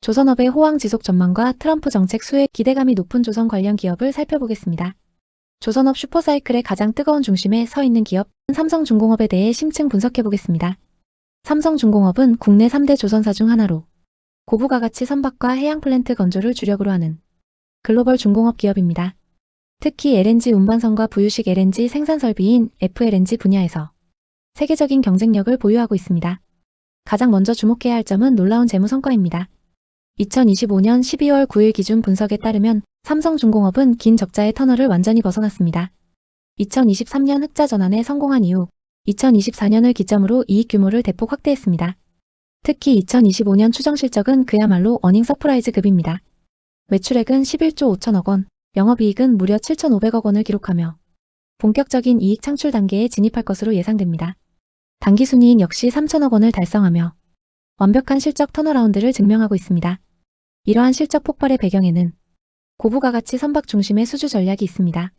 조선업의 호황 지속 전망과 트럼프 정책 수혜에 기대감이 높은 조선 관련 기업을 살펴보겠습니다. 조선업 슈퍼사이클의 가장 뜨거운 중심에 서 있는 기업, 삼성중공업에 대해 심층 분석해보겠습니다. 삼성중공업은 국내 3대 조선사 중 하나로 고부가가치 선박과 해양 플랜트 건조를 주력으로 하는 글로벌 중공업 기업입니다. 특히 LNG 운반선과 부유식 LNG 생산 설비인 FLNG 분야에서 세계적인 경쟁력을 보유하고 있습니다. 가장 먼저 주목해야 할 점은 놀라운 재무 성과입니다. 2025년 12월 9일 기준 분석에 따르면 삼성중공업은 긴 적자의 터널을 완전히 벗어났습니다. 2023년 흑자 전환에 성공한 이후 2024년을 기점으로 이익 규모를 대폭 확대했습니다. 특히 2025년 추정 실적은 그야말로 어닝 서프라이즈 급입니다. 매출액은 11조 5천억 원, 영업이익은 무려 7,500억 원을 기록하며 본격적인 이익 창출 단계에 진입할 것으로 예상됩니다. 당기순이익 역시 3천억 원을 달성하며 완벽한 실적 턴어라운드를 증명하고 있습니다. 이러한 실적 폭발의 배경에는 고부가가치 선박 중심의 수주 전략이 있습니다.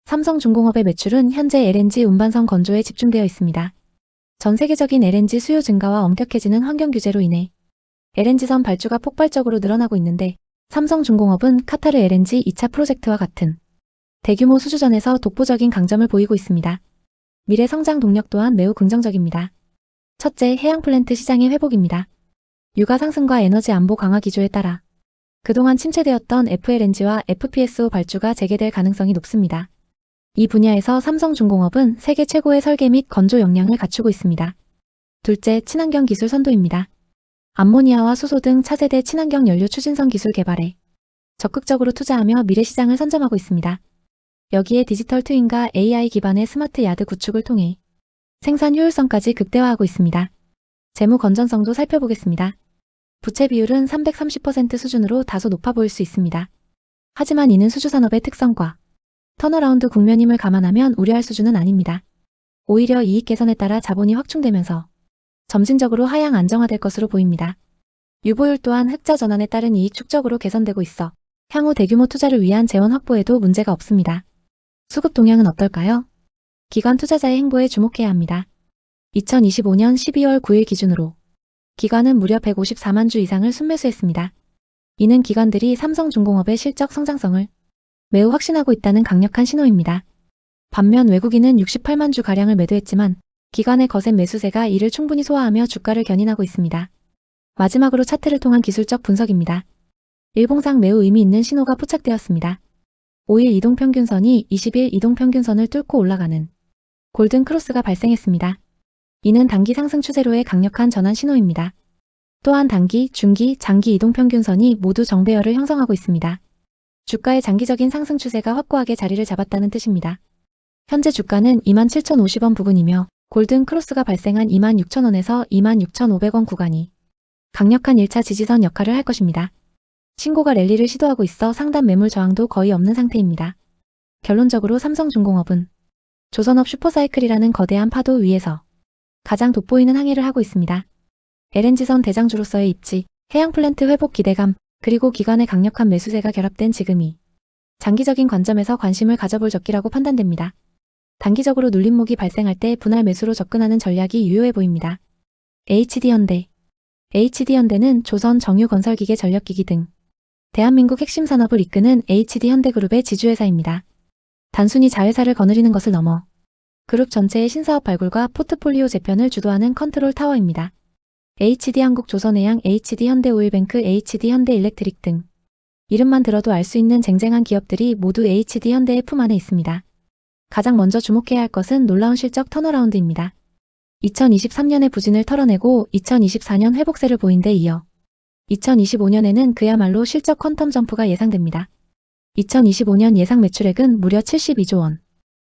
삼성중공업의 매출은 현재 LNG 운반선 건조에 집중되어 있습니다. 전 세계적인 LNG 수요 증가와 엄격해지는 환경 규제로 인해 LNG선 발주가 폭발적으로 늘어나고 있는데 삼성중공업은 카타르 LNG 2차 프로젝트와 같은 대규모 수주전에서 독보적인 강점을 보이고 있습니다. 미래 성장 동력 또한 매우 긍정적입니다. 첫째, 해양 플랜트 시장의 회복입니다. 유가 상승과 에너지 안보 강화 기조에 따라 그동안 침체되었던 FLNG와 FPSO 발주가 재개될 가능성이 높습니다. 이 분야에서 삼성중공업은 세계 최고의 설계 및 건조 역량을 갖추고 있습니다. 둘째, 친환경 기술 선도입니다. 암모니아와 수소 등 차세대 친환경 연료 추진선 기술 개발에 적극적으로 투자하며 미래 시장을 선점하고 있습니다. 여기에 디지털 트윈과 AI 기반의 스마트 야드 구축을 통해 생산 효율성까지 극대화하고 있습니다. 재무 건전성도 살펴보겠습니다. 부채 비율은 330% 수준으로 다소 높아 보일 수 있습니다. 하지만 이는 수주산업의 특성과 턴어라운드 국면임을 감안하면 우려할 수준은 아닙니다. 오히려 이익 개선에 따라 자본이 확충되면서 점진적으로 하향 안정화될 것으로 보입니다. 유보율 또한 흑자 전환에 따른 이익 축적으로 개선되고 있어 향후 대규모 투자를 위한 재원 확보에도 문제가 없습니다. 수급 동향은 어떨까요? 기관 투자자의 행보에 주목해야 합니다. 2025년 12월 9일 기준으로 기관은 무려 154만 주 이상을 순매수했습니다. 이는 기관들이 삼성중공업의 실적 성장성을 매우 확신하고 있다는 강력한 신호입니다. 반면 외국인은 68만 주가량을 매도했지만 기관의 거센 매수세가 이를 충분히 소화하며 주가를 견인하고 있습니다. 마지막으로 차트를 통한 기술적 분석입니다. 일봉상 매우 의미 있는 신호가 포착되었습니다. 5일 이동평균선이 20일 이동평균선을 뚫고 올라가는 골든 크로스가 발생했습니다. 이는 단기 상승 추세로의 강력한 전환 신호입니다. 또한 단기, 중기, 장기 이동평균선이 모두 정배열을 형성하고 있습니다. 주가의 장기적인 상승 추세가 확고하게 자리를 잡았다는 뜻입니다. 현재 주가는 27,050원 부근이며 골든 크로스가 발생한 26,000원에서 26,500원 구간이 강력한 1차 지지선 역할을 할 것입니다. 신고가 랠리를 시도하고 있어 상단 매물 저항도 거의 없는 상태입니다. 결론적으로 삼성중공업은 조선업 슈퍼사이클이라는 거대한 파도 위에서 가장 돋보이는 항해를 하고 있습니다. LNG선 대장주로서의 입지, 해양 플랜트 회복 기대감, 그리고 기관의 강력한 매수세가 결합된 지금이 장기적인 관점에서 관심을 가져볼 적기라고 판단됩니다. 단기적으로 눌림목이 발생할 때 분할 매수로 접근하는 전략이 유효해 보입니다. HD현대 HD현대는 조선 정유건설기계 전력기기 등 대한민국 핵심 산업을 이끄는 HD현대그룹의 지주회사입니다. 단순히 자회사를 거느리는 것을 넘어 그룹 전체의 신사업 발굴과 포트폴리오 재편을 주도하는 컨트롤 타워입니다. HD한국조선해양, HD현대오일뱅크, HD현대일렉트릭 등 이름만 들어도 알 수 있는 쟁쟁한 기업들이 모두 HD현대의 품 안에 있습니다. 가장 먼저 주목해야 할 것은 놀라운 실적 턴어라운드입니다. 2023년의 부진을 털어내고 2024년 회복세를 보인 데 이어 2025년에는 그야말로 실적 퀀텀 점프가 예상됩니다. 2025년 예상 매출액은 무려 72조 원,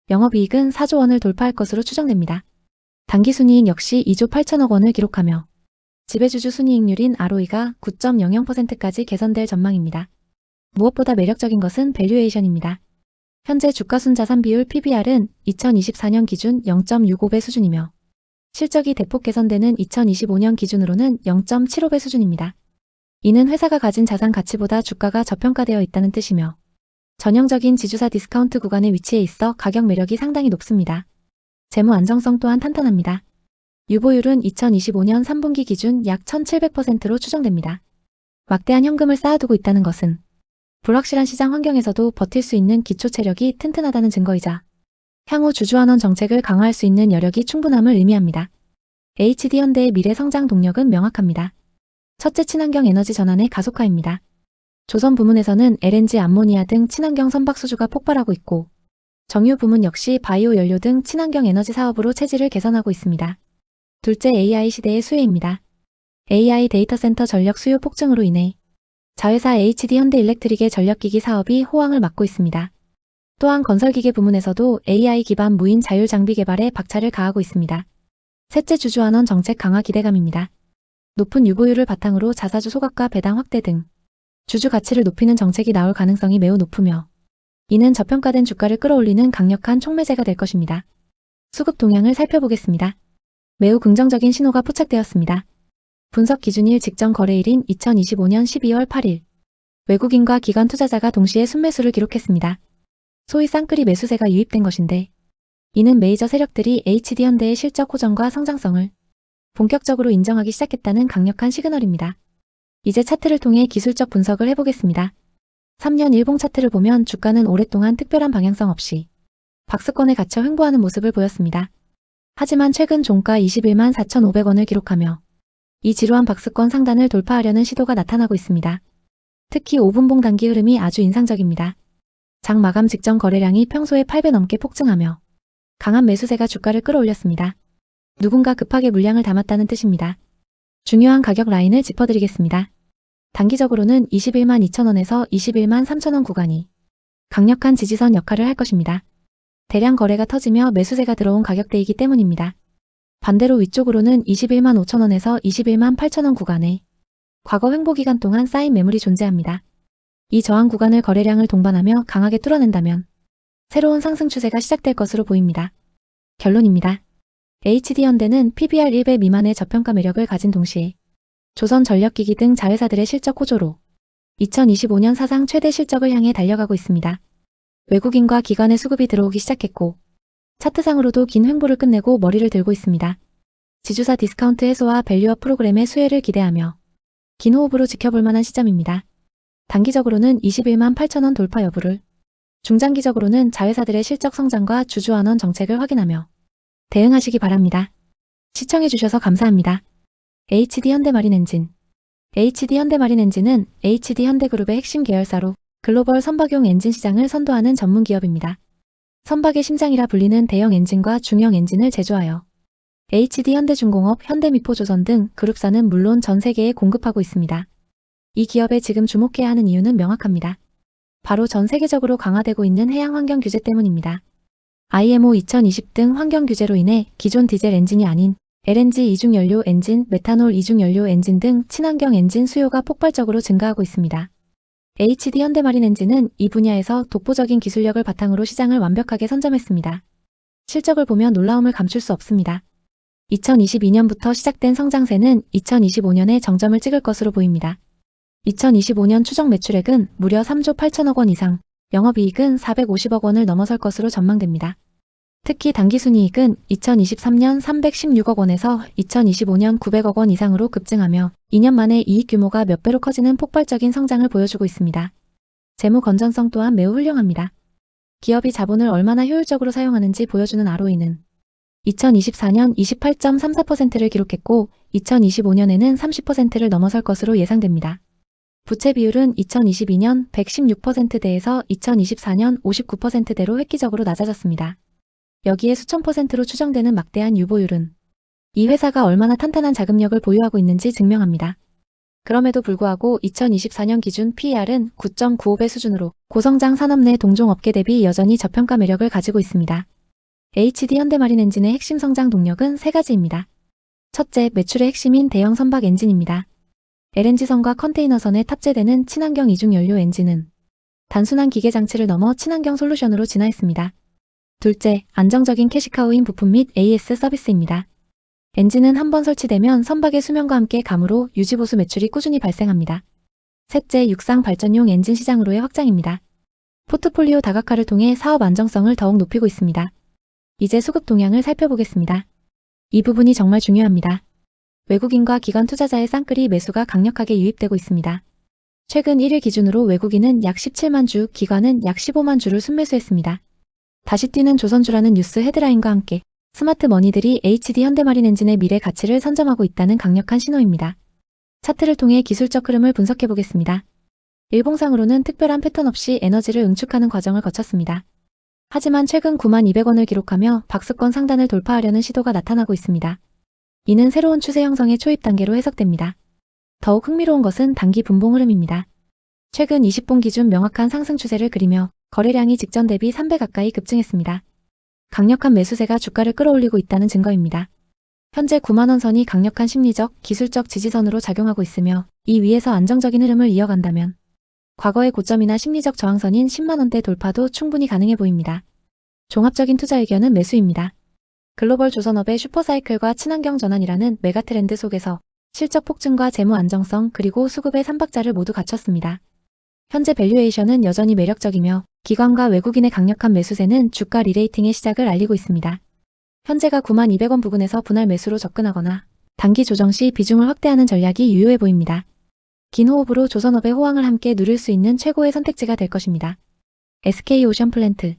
영업이익은 4조 원을 돌파할 것으로 추정됩니다. 당기순이익 역시 2조 8천억 원을 기록하며 지배주주 순이익률인 ROE가 9.00%까지 개선될 전망입니다. 무엇보다 매력적인 것은 밸류에이션입니다. 현재 주가순자산 비율 PBR은 2024년 기준 0.65배 수준이며 실적이 대폭 개선되는 2025년 기준으로는 0.75배 수준입니다. 이는 회사가 가진 자산 가치보다 주가가 저평가되어 있다는 뜻이며 전형적인 지주사 디스카운트 구간에 위치해 있어 가격 매력이 상당히 높습니다. 재무 안정성 또한 탄탄합니다. 유보율은 2025년 3분기 기준 약 1700%로 추정됩니다. 막대한 현금을 쌓아두고 있다는 것은 불확실한 시장 환경에서도 버틸 수 있는 기초 체력이 튼튼하다는 증거이자 향후 주주환원 정책을 강화할 수 있는 여력이 충분함을 의미합니다. HD현대의 미래 성장 동력은 명확합니다. 첫째, 친환경 에너지 전환의 가속화입니다. 조선 부문에서는 LNG, 암모니아 등 친환경 선박 수주가 폭발하고 있고, 정유 부문 역시 바이오 연료 등 친환경 에너지 사업으로 체질을 개선하고 있습니다. 둘째, AI 시대의 수혜입니다. AI 데이터 센터 전력 수요 폭증으로 인해 자회사 HD현대일렉트릭의 전력기기 사업이 호황을 맞고 있습니다. 또한 건설기계 부문에서도 AI 기반 무인 자율 장비 개발에 박차를 가하고 있습니다. 셋째, 주주환원 정책 강화 기대감입니다. 높은 유보율을 바탕으로 자사주 소각과 배당 확대 등 주주 가치를 높이는 정책이 나올 가능성이 매우 높으며, 이는 저평가된 주가를 끌어올리는 강력한 촉매제가 될 것입니다. 수급 동향을 살펴보겠습니다. 매우 긍정적인 신호가 포착되었습니다. 분석 기준일 직전 거래일인 2025년 12월 8일 외국인과 기관 투자자가 동시에 순매수를 기록했습니다. 소위 쌍끌이 매수세가 유입된 것인데, 이는 메이저 세력들이 HD현대의 실적 호전과 성장성을 본격적으로 인정하기 시작했다는 강력한 시그널입니다. 이제 차트를 통해 기술적 분석을 해보겠습니다. 3년 일봉 차트를 보면 주가는 오랫동안 특별한 방향성 없이 박스권에 갇혀 횡보하는 모습을 보였습니다. 하지만 최근 종가 21만 4,500원을 기록하며 이 지루한 박스권 상단을 돌파하려는 시도가 나타나고 있습니다. 특히 5분봉 단기 흐름이 아주 인상적입니다. 장 마감 직전 거래량이 평소의 8배 넘게 폭증하며 강한 매수세가 주가를 끌어올렸습니다. 누군가 급하게 물량을 담았다는 뜻입니다. 중요한 가격 라인을 짚어드리겠습니다. 단기적으로는 21만 2천원에서 21만 3천원 구간이 강력한 지지선 역할을 할 것입니다. 대량 거래가 터지며 매수세가 들어온 가격대이기 때문입니다. 반대로 위쪽으로는 21만 5천원에서 21만 8천원 구간에 과거 횡보 기간 동안 쌓인 매물이 존재합니다. 이 저항 구간을 거래량을 동반하며 강하게 뚫어낸다면 새로운 상승 추세가 시작될 것으로 보입니다. 결론입니다. HD현대는 PBR 1배 미만의 저평가 매력을 가진 동시에 조선전력기기 등 자회사들의 실적 호조로 2025년 사상 최대 실적을 향해 달려가고 있습니다. 외국인과 기관의 수급이 들어오기 시작했고, 차트상으로도 긴 횡보를 끝내고 머리를 들고 있습니다. 지주사 디스카운트 해소와 밸류업 프로그램의 수혜를 기대하며 긴 호흡으로 지켜볼 만한 시점입니다. 단기적으로는 21만 8천원 돌파 여부를, 중장기적으로는 자회사들의 실적 성장과 주주환원 정책을 확인하며 대응하시기 바랍니다. 시청해주셔서 감사합니다. HD현대마린엔진. HD현대마린엔진은 HD현대그룹의 핵심 계열사로 글로벌 선박용 엔진 시장을 선도하는 전문 기업입니다. 선박의 심장이라 불리는 대형 엔진과 중형 엔진을 제조하여 HD현대중공업, 현대미포조선 등 그룹사는 물론 전 세계에 공급하고 있습니다. 이 기업에 지금 주목해야 하는 이유는 명확합니다. 바로 전 세계적으로 강화되고 있는 해양 환경 규제 때문입니다. IMO 2020 등 환경 규제로 인해 기존 디젤 엔진이 아닌 LNG 이중연료 엔진, 메탄올 이중연료 엔진 등 친환경 엔진 수요가 폭발적으로 증가하고 있습니다. HD현대마린엔진은 이 분야에서 독보적인 기술력을 바탕으로 시장을 완벽하게 선점했습니다. 실적을 보면 놀라움을 감출 수 없습니다. 2022년부터 시작된 성장세는 2025년에 정점을 찍을 것으로 보입니다. 2025년 추정 매출액은 무려 3조 8천억 원 이상, 영업이익은 450억 원을 넘어설 것으로 전망됩니다. 특히 당기순이익은 2023년 316억 원에서 2025년 900억 원 이상으로 급증하며 2년 만에 이익 규모가 몇 배로 커지는 폭발적인 성장을 보여주고 있습니다. 재무 건전성 또한 매우 훌륭합니다. 기업이 자본을 얼마나 효율적으로 사용하는지 보여주는 ROE는 2024년 28.34%를 기록했고 2025년에는 30%를 넘어설 것으로 예상됩니다. 부채 비율은 2022년 116%대에서 2024년 59%대로 획기적으로 낮아졌습니다. 여기에 수천 %로 추정되는 막대한 유보율은 이 회사가 얼마나 탄탄한 자금력을 보유하고 있는지 증명합니다. 그럼에도 불구하고 2024년 기준 PER은 9.95배 수준으로 고성장 산업 내 동종업계 대비 여전히 저평가 매력을 가지고 있습니다. HD현대마린엔진의 핵심 성장 동력은 세 가지입니다. 첫째, 매출의 핵심인 대형 선박 엔진입니다. LNG선과 컨테이너선에 탑재되는 친환경 이중연료 엔진은 단순한 기계 장치를 넘어 친환경 솔루션으로 진화했습니다. 둘째, 안정적인 캐시카우인 부품 및 AS 서비스입니다. 엔진은 한번 설치되면 선박의 수명과 함께 감으로 유지보수 매출이 꾸준히 발생합니다. 셋째, 육상 발전용 엔진 시장으로의 확장입니다. 포트폴리오 다각화를 통해 사업 안정성을 더욱 높이고 있습니다. 이제 수급 동향을 살펴보겠습니다. 이 부분이 정말 중요합니다. 외국인과 기관 투자자의 쌍끌이 매수가 강력하게 유입되고 있습니다. 최근 1일 기준으로 외국인은 약 17만 주, 기관은 약 15만 주를 순매수했습니다. 다시 뛰는 조선주라는 뉴스 헤드라인과 함께 스마트 머니들이 HD 현대마린 엔진의 미래 가치를 선점하고 있다는 강력한 신호입니다. 차트를 통해 기술적 흐름을 분석해 보겠습니다. 일봉상으로는 특별한 패턴 없이 에너지를 응축하는 과정을 거쳤습니다. 하지만 최근 92,200원을 기록하며 박스권 상단을 돌파하려는 시도가 나타나고 있습니다. 이는 새로운 추세 형성의 초입 단계로 해석됩니다. 더욱 흥미로운 것은 단기 분봉 흐름입니다. 최근 20분 기준 명확한 상승 추세를 그리며 거래량이 직전 대비 3배 가까이 급증했습니다. 강력한 매수세가 주가를 끌어올리고 있다는 증거입니다. 현재 9만원 선이 강력한 심리적, 기술적 지지선으로 작용하고 있으며 이 위에서 안정적인 흐름을 이어간다면 과거의 고점이나 심리적 저항선인 10만원대 돌파도 충분히 가능해 보입니다. 종합적인 투자 의견은 매수입니다. 글로벌 조선업의 슈퍼사이클과 친환경 전환이라는 메가트렌드 속에서 실적 폭증과 재무 안정성 그리고 수급의 3박자를 모두 갖췄습니다. 현재 밸류에이션은 여전히 매력적이며 기관과 외국인의 강력한 매수세는 주가 리레이팅의 시작을 알리고 있습니다. 현재가 92,200원 부근에서 분할 매수로 접근하거나 단기 조정 시 비중을 확대하는 전략이 유효해 보입니다. 긴 호흡으로 조선업의 호황을 함께 누릴 수 있는 최고의 선택지가 될 것입니다. SK오션플랜트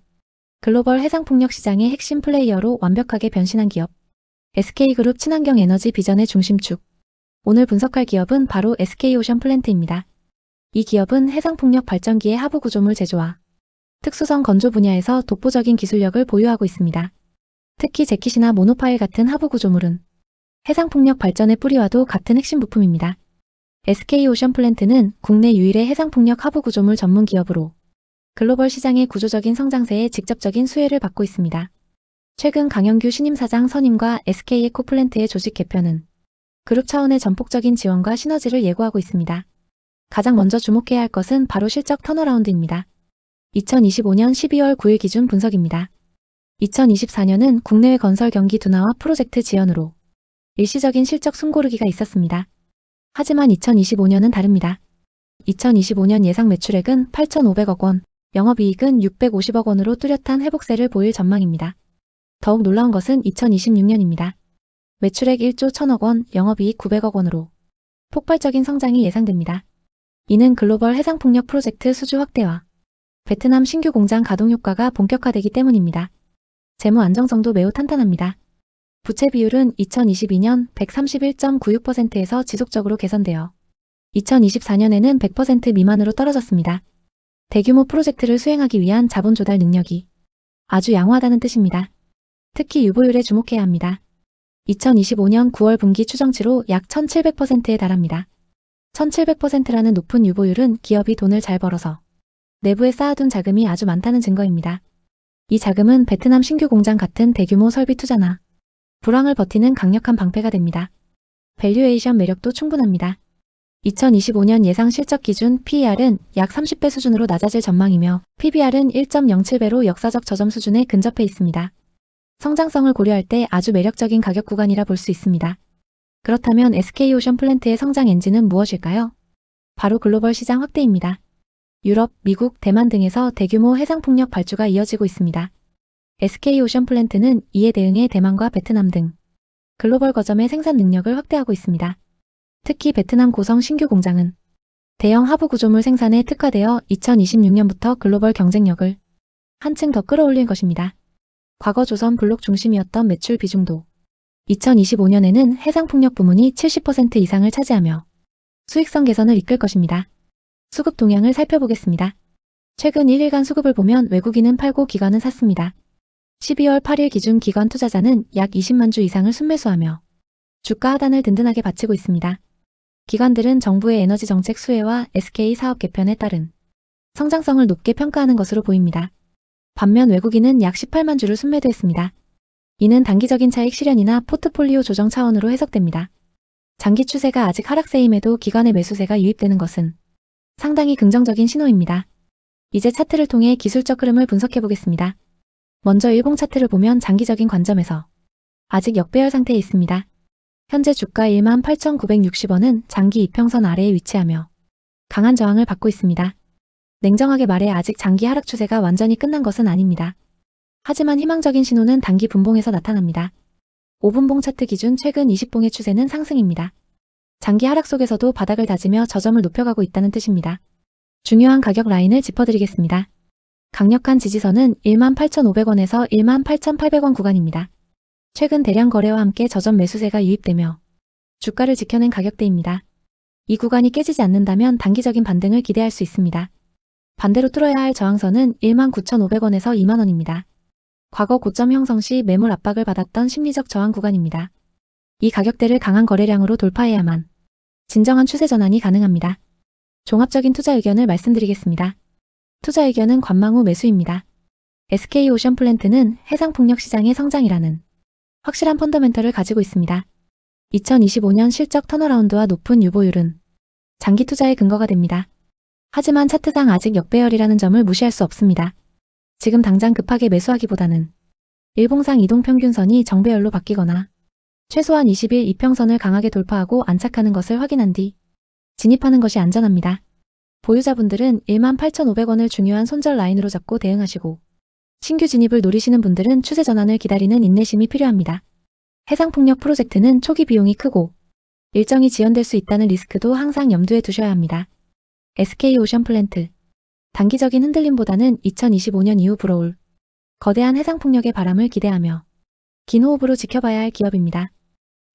글로벌 해상풍력 시장의 핵심 플레이어로 완벽하게 변신한 기업 SK그룹 친환경 에너지 비전의 중심축 오늘 분석할 기업은 바로 SK오션플랜트입니다. 이 기업은 해상풍력 발전기의 하부 구조물 제조와 특수성 건조 분야에서 독보적인 기술력을 보유하고 있습니다. 특히 재킷이나 모노파일 같은 하부 구조물은 해상풍력 발전의 뿌리와도 같은 핵심 부품입니다. SK오션플랜트는 국내 유일의 해상풍력 하부 구조물 전문 기업으로 글로벌 시장의 구조적인 성장세에 직접적인 수혜를 받고 있습니다. 최근 강영규 신임 사장 선임과 SK에코플랜트의 조직 개편은 그룹 차원의 전폭적인 지원과 시너지를 예고하고 있습니다. 가장 먼저 주목해야 할 것은 바로 실적 턴어라운드입니다. 2025년 12월 9일 기준 분석입니다. 2024년은 국내외 건설 경기 둔화와 프로젝트 지연으로 일시적인 실적 숨고르기가 있었습니다. 하지만 2025년은 다릅니다. 2025년 예상 매출액은 8,500억 원, 영업이익은 650억 원으로 뚜렷한 회복세를 보일 전망입니다. 더욱 놀라운 것은 2026년입니다. 매출액 1조 1,000억 원, 영업이익 900억 원으로 폭발적인 성장이 예상됩니다. 이는 글로벌 해상풍력 프로젝트 수주 확대와 베트남 신규 공장 가동 효과가 본격화되기 때문입니다. 재무 안정성도 매우 탄탄합니다. 부채 비율은 2022년 131.96%에서 지속적으로 개선되어 2024년에는 100% 미만으로 떨어졌습니다. 대규모 프로젝트를 수행하기 위한 자본 조달 능력이 아주 양호하다는 뜻입니다. 특히 유보율에 주목해야 합니다. 2025년 9월 분기 추정치로 약 1700%에 달합니다. 1700%라는 높은 유보율은 기업이 돈을 잘 벌어서 내부에 쌓아둔 자금이 아주 많다는 증거입니다. 이 자금은 베트남 신규 공장 같은 대규모 설비 투자나 불황을 버티는 강력한 방패가 됩니다. 밸류에이션 매력도 충분합니다. 2025년 예상 실적 기준 PER은 약 30배 수준으로 낮아질 전망이며 PBR은 1.07배로 역사적 저점 수준에 근접해 있습니다. 성장성을 고려할 때 아주 매력적인 가격 구간이라 볼 수 있습니다. 그렇다면 SK오션플랜트의 성장 엔진은 무엇일까요? 바로 글로벌 시장 확대입니다. 유럽, 미국, 대만 등에서 대규모 해상풍력 발주가 이어지고 있습니다. SK오션플랜트는 이에 대응해 대만과 베트남 등 글로벌 거점의 생산 능력을 확대하고 있습니다. 특히 베트남 고성 신규 공장은 대형 하부 구조물 생산에 특화되어 2026년부터 글로벌 경쟁력을 한층 더 끌어올릴 것입니다. 과거 조선 블록 중심이었던 매출 비중도 2025년에는 해상풍력 부문이 70% 이상을 차지하며 수익성 개선을 이끌 것입니다. 수급 동향을 살펴보겠습니다. 최근 1일간 수급을 보면 외국인은 팔고 기관은 샀습니다. 12월 8일 기준 기관 투자자는 약 20만 주 이상을 순매수하며 주가 하단을 든든하게 받치고 있습니다. 기관들은 정부의 에너지 정책 수혜와 SK 사업 개편에 따른 성장성을 높게 평가하는 것으로 보입니다. 반면 외국인은 약 18만 주를 순매도했습니다. 이는 단기적인 차익 실현이나 포트폴리오 조정 차원으로 해석됩니다. 장기 추세가 아직 하락세임에도 기관의 매수세가 유입되는 것은 상당히 긍정적인 신호입니다. 이제 차트를 통해 기술적 흐름을 분석해 보겠습니다. 먼저 일봉 차트를 보면 장기적인 관점에서 아직 역배열 상태에 있습니다. 현재 주가 18,960원은 장기 이평선 아래에 위치하며 강한 저항을 받고 있습니다. 냉정하게 말해 아직 장기 하락 추세가 완전히 끝난 것은 아닙니다. 하지만 희망적인 신호는 단기 분봉에서 나타납니다. 5분봉 차트 기준 최근 20봉의 추세는 상승입니다. 장기 하락 속에서도 바닥을 다지며 저점을 높여가고 있다는 뜻입니다. 중요한 가격 라인을 짚어드리겠습니다. 강력한 지지선은 18,500원에서 18,800원 구간입니다. 최근 대량 거래와 함께 저점 매수세가 유입되며 주가를 지켜낸 가격대입니다. 이 구간이 깨지지 않는다면 단기적인 반등을 기대할 수 있습니다. 반대로 뚫어야 할 저항선은 19,500원에서 2만원입니다. 과거 고점 형성 시 매물 압박을 받았던 심리적 저항 구간입니다. 이 가격대를 강한 거래량으로 돌파해야만 진정한 추세 전환이 가능합니다. 종합적인 투자 의견을 말씀드리겠습니다. 투자 의견은 관망 후 매수입니다. SK오션플랜트는 해상풍력 시장의 성장이라는 확실한 펀더멘털을 가지고 있습니다. 2025년 실적 턴어라운드와 높은 유보율은 장기 투자의 근거가 됩니다. 하지만 차트상 아직 역배열이라는 점을 무시할 수 없습니다. 지금 당장 급하게 매수하기보다는 일봉상 이동평균선이 정배열로 바뀌거나 최소한 20일 이평선을 강하게 돌파하고 안착하는 것을 확인한 뒤 진입하는 것이 안전합니다. 보유자분들은 18,500원을 중요한 손절 라인으로 잡고 대응하시고 신규 진입을 노리시는 분들은 추세 전환을 기다리는 인내심이 필요합니다. 해상풍력 프로젝트는 초기 비용이 크고 일정이 지연될 수 있다는 리스크도 항상 염두에 두셔야 합니다. SK오션플랜트 단기적인 흔들림보다는 2025년 이후 불어올 거대한 해상풍력의 바람을 기대하며 긴 호흡으로 지켜봐야 할 기업입니다.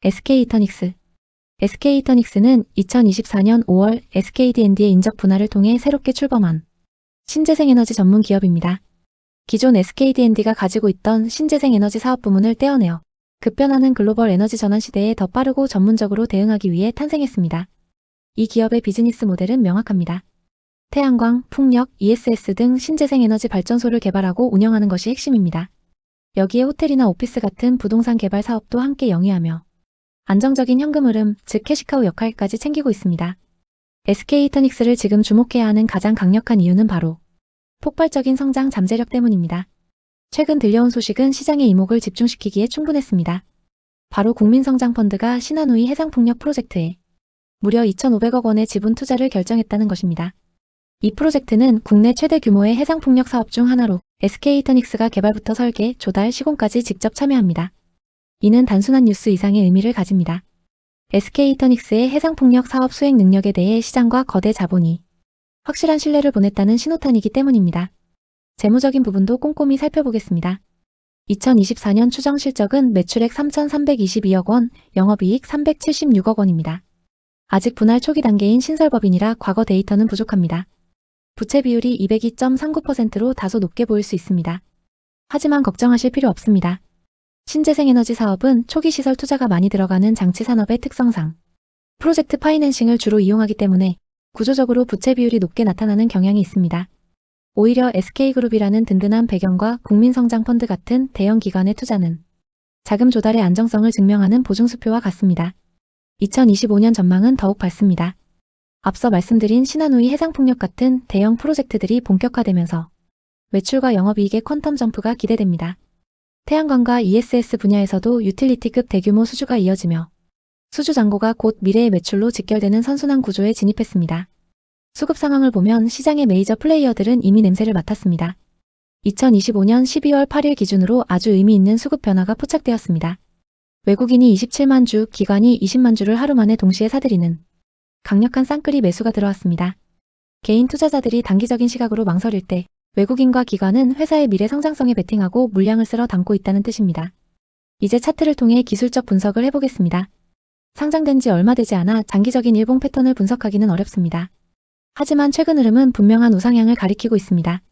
SK이터닉스 SK이터닉스는 2024년 5월 SKD&D의 인적 분할을 통해 새롭게 출범한 신재생에너지 전문 기업입니다. 기존 SKD&D가 가지고 있던 신재생에너지 사업 부문을 떼어내어 급변하는 글로벌 에너지 전환 시대에 더 빠르고 전문적으로 대응하기 위해 탄생했습니다. 이 기업의 비즈니스 모델은 명확합니다. 태양광, 풍력, ESS 등 신재생에너지 발전소를 개발하고 운영하는 것이 핵심입니다. 여기에 호텔이나 오피스 같은 부동산 개발 사업도 함께 영위하며 안정적인 현금 흐름, 즉 캐시카우 역할까지 챙기고 있습니다. SK이터닉스를 지금 주목해야 하는 가장 강력한 이유는 바로 폭발적인 성장 잠재력 때문입니다. 최근 들려온 소식은 시장의 이목을 집중시키기에 충분했습니다. 바로 국민성장펀드가 신한우이 해상풍력 프로젝트에 무려 2,500억 원의 지분 투자를 결정했다는 것입니다. 이 프로젝트는 국내 최대 규모의 해상풍력 사업 중 하나로 SK이터닉스가 개발부터 설계, 조달, 시공까지 직접 참여합니다. 이는 단순한 뉴스 이상의 의미를 가집니다. SK이터닉스의 해상풍력 사업 수행 능력에 대해 시장과 거대 자본이 확실한 신뢰를 보냈다는 신호탄이기 때문입니다. 재무적인 부분도 꼼꼼히 살펴보겠습니다. 2024년 추정 실적은 매출액 3,322억 원, 영업이익 376억 원입니다. 아직 분할 초기 단계인 신설법인이라 과거 데이터는 부족합니다. 부채 비율이 202.39%로 다소 높게 보일 수 있습니다. 하지만 걱정하실 필요 없습니다. 신재생에너지 사업은 초기 시설 투자가 많이 들어가는 장치 산업의 특성상 프로젝트 파이낸싱을 주로 이용하기 때문에 구조적으로 부채 비율이 높게 나타나는 경향이 있습니다. 오히려 SK그룹이라는 든든한 배경과 국민성장펀드 같은 대형 기관의 투자는 자금 조달의 안정성을 증명하는 보증수표와 같습니다. 2025년 전망은 더욱 밝습니다. 앞서 말씀드린 신한우이 해상풍력 같은 대형 프로젝트들이 본격화되면서 매출과 영업이익의 퀀텀 점프가 기대됩니다. 태양광과 ESS 분야에서도 유틸리티급 대규모 수주가 이어지며 수주 잔고가 곧 미래의 매출로 직결되는 선순환 구조에 진입했습니다. 수급 상황을 보면 시장의 메이저 플레이어들은 이미 냄새를 맡았습니다. 2025년 12월 8일 기준으로 아주 의미 있는 수급 변화가 포착되었습니다. 외국인이 27만 주, 기관이 20만 주를 하루 만에 동시에 사들이는 강력한 쌍끌이 매수가 들어왔습니다. 개인 투자자들이 단기적인 시각으로 망설일 때 외국인과 기관은 회사의 미래 성장성에 베팅하고 물량을 쓸어 담고 있다는 뜻입니다. 이제 차트를 통해 기술적 분석을 해보겠습니다. 상장된 지 얼마 되지 않아 장기적인 일봉 패턴을 분석하기는 어렵습니다. 하지만 최근 흐름은 분명한 우상향을 가리키고 있습니다.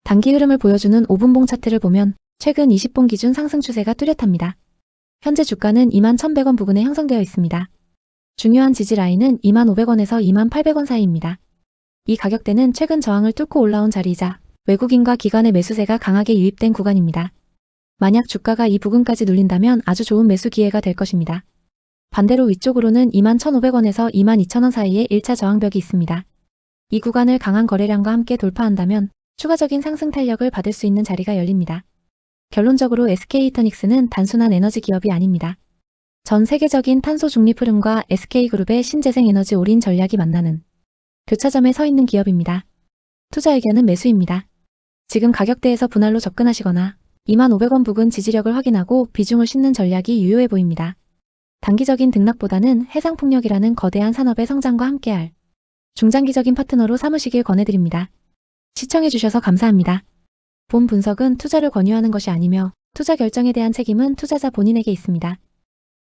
단기 흐름을 보여주는 5분봉 차트를 보면 최근 20봉 기준 상승 추세가 뚜렷합니다. 현재 주가는 21,100원 부근에 형성되어 있습니다. 중요한 지지 라인은 25,500원에서 28,000원 사이입니다. 이 가격대는 최근 저항을 뚫고 올라온 자리이자 외국인과 기관의 매수세가 강하게 유입된 구간입니다. 만약 주가가 이 부근까지 눌린다면 아주 좋은 매수 기회가 될 것입니다. 반대로 위쪽으로는 21,500원에서 22,000원 사이에 1차 저항벽이 있습니다. 이 구간을 강한 거래량과 함께 돌파한다면 추가적인 상승 탄력을 받을 수 있는 자리가 열립니다. 결론적으로 SK이터닉스는 단순한 에너지 기업이 아닙니다. 전 세계적인 탄소 중립 흐름과 SK그룹의 신재생에너지 올인 전략이 만나는 교차점에 서 있는 기업입니다. 투자 의견은 매수입니다. 지금 가격대에서 분할로 접근하시거나 25,000원 부근 지지력을 확인하고 비중을 싣는 전략이 유효해 보입니다. 단기적인 등락보다는 해상풍력이라는 거대한 산업의 성장과 함께할 중장기적인 파트너로 삼으시길 권해드립니다. 시청해주셔서 감사합니다. 본 분석은 투자를 권유하는 것이 아니며 투자 결정에 대한 책임은 투자자 본인에게 있습니다.